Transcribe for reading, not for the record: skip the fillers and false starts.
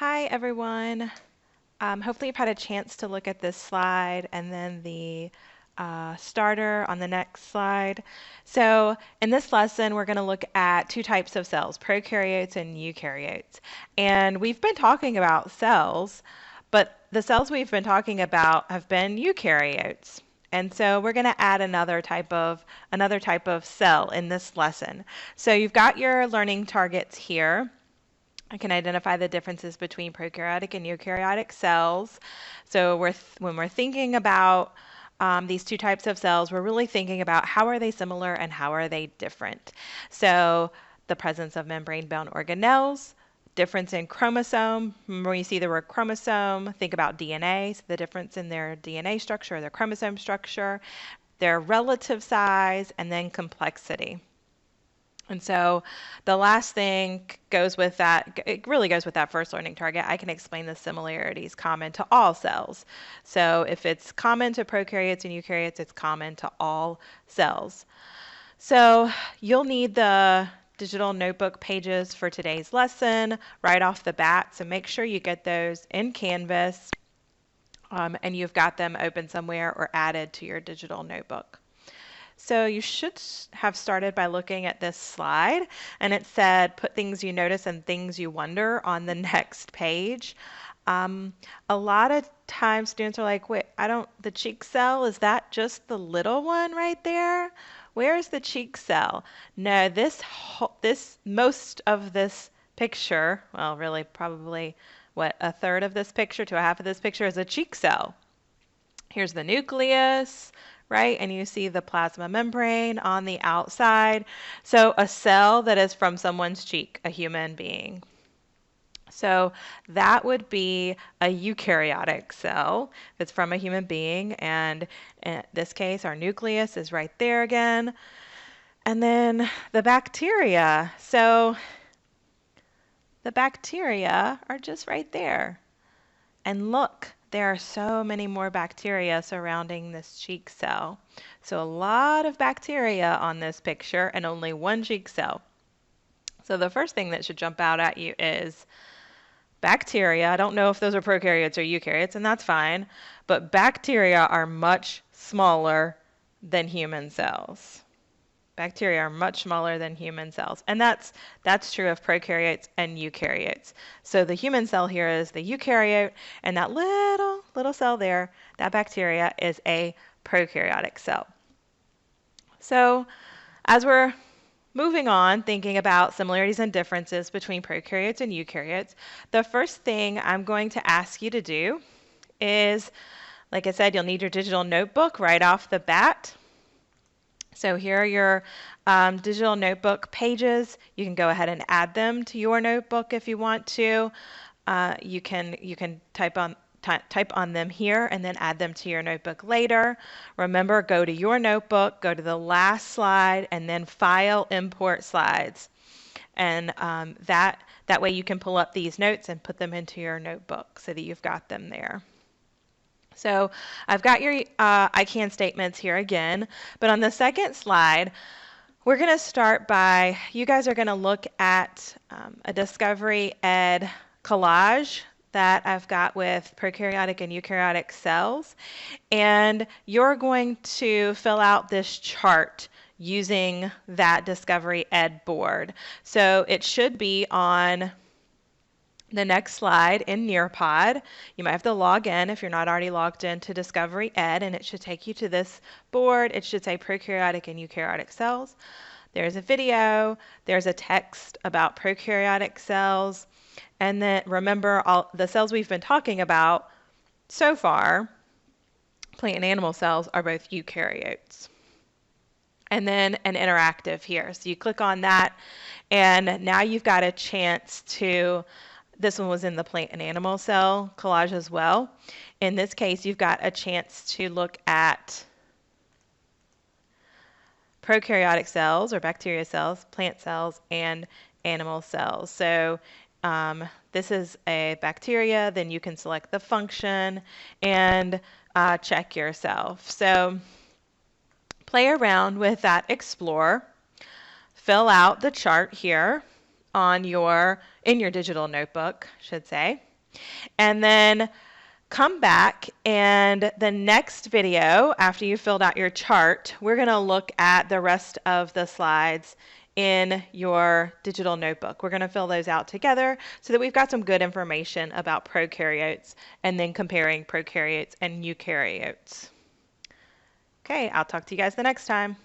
Hi everyone. Hopefully you've had a chance to look at this slide and then the starter on the next slide. So in this lesson, we're going to look at two types of cells, prokaryotes and eukaryotes. And we've been talking about cells, but the cells we've been talking about have been eukaryotes. And so we're going to add another type of cell in this lesson. So you've got your learning targets here. I can identify the differences between prokaryotic and eukaryotic cells. So when we're thinking about these two types of cells, we're really thinking about how are they similar and how are they different. So the presence of membrane-bound organelles, difference in chromosome. Remember when you see the word chromosome, think about DNA, so the difference in their DNA structure or their chromosome structure, their relative size, and then complexity. And so the last thing goes with that, it really goes with that first learning target. I can explain the similarities common to all cells. So if it's common to prokaryotes and eukaryotes, it's common to all cells. So you'll need the digital notebook pages for today's lesson right off the bat. So make sure you get those in Canvas and you've got them open somewhere or added to your digital notebook. So you should have started by looking at this slide, and it said put things you notice and things you wonder on the next page. A lot of times students are like, wait, the cheek cell, is that just the little one right there? Where's the cheek cell? No, most of this picture, well, really probably a third of this picture to a half of this picture is a cheek cell. Here's the nucleus, right? And you see the plasma membrane on the outside. So a cell that is from someone's cheek, a human being. So that would be a eukaryotic cell that's from a human being. And in this case, our nucleus is right there again. And then the bacteria. So the bacteria are just right there. And look, there are so many more bacteria surrounding this cheek cell. So a lot of bacteria on this picture and only one cheek cell. So the first thing that should jump out at you is bacteria. I don't know if those are prokaryotes or eukaryotes, and that's fine, but bacteria are much smaller than human cells. Bacteria are much smaller than human cells, and that's true of prokaryotes and eukaryotes. So the human cell here is the eukaryote, and that little cell there, that bacteria, is a prokaryotic cell. So as we're moving on, thinking about similarities and differences between prokaryotes and eukaryotes, the first thing I'm going to ask you to do is, like I said, you'll need your digital notebook right off the bat. So here are your digital notebook pages. You can go ahead and add them to your notebook if you want to. You can type on them here and then add them to your notebook later. Remember, go to your notebook, go to the last slide, and then File, Import Slides. And that way you can pull up these notes and put them into your notebook so that you've got them there. So I've got your I can statements here again, but on the second slide, we're going to start by, you guys are going to look at a Discovery Ed collage that I've got with prokaryotic and eukaryotic cells, and you're going to fill out this chart using that Discovery Ed board. So it should be on the next slide in Nearpod. You might have to log in if you're not already logged into Discovery Ed, and it should take you to this board. It should say prokaryotic and eukaryotic cells. There's a video, there's a text about prokaryotic cells, and then remember all the cells we've been talking about so far, plant and animal cells, are both eukaryotes. And then an interactive here. So you click on that, and now you've got a chance to, this one was in the plant and animal cell collage as well. In this case, you've got a chance to look at prokaryotic cells or bacteria cells, plant cells, and animal cells. So this is a bacteria, then you can select the function and check yourself. So play around with that Explorer. Fill out the chart here on in your digital notebook, I should say. And then come back, and the next video, after you filled out your chart, we're going to look at the rest of the slides in your digital notebook. We're going to fill those out together so that we've got some good information about prokaryotes and then comparing prokaryotes and eukaryotes. Okay, I'll talk to you guys the next time.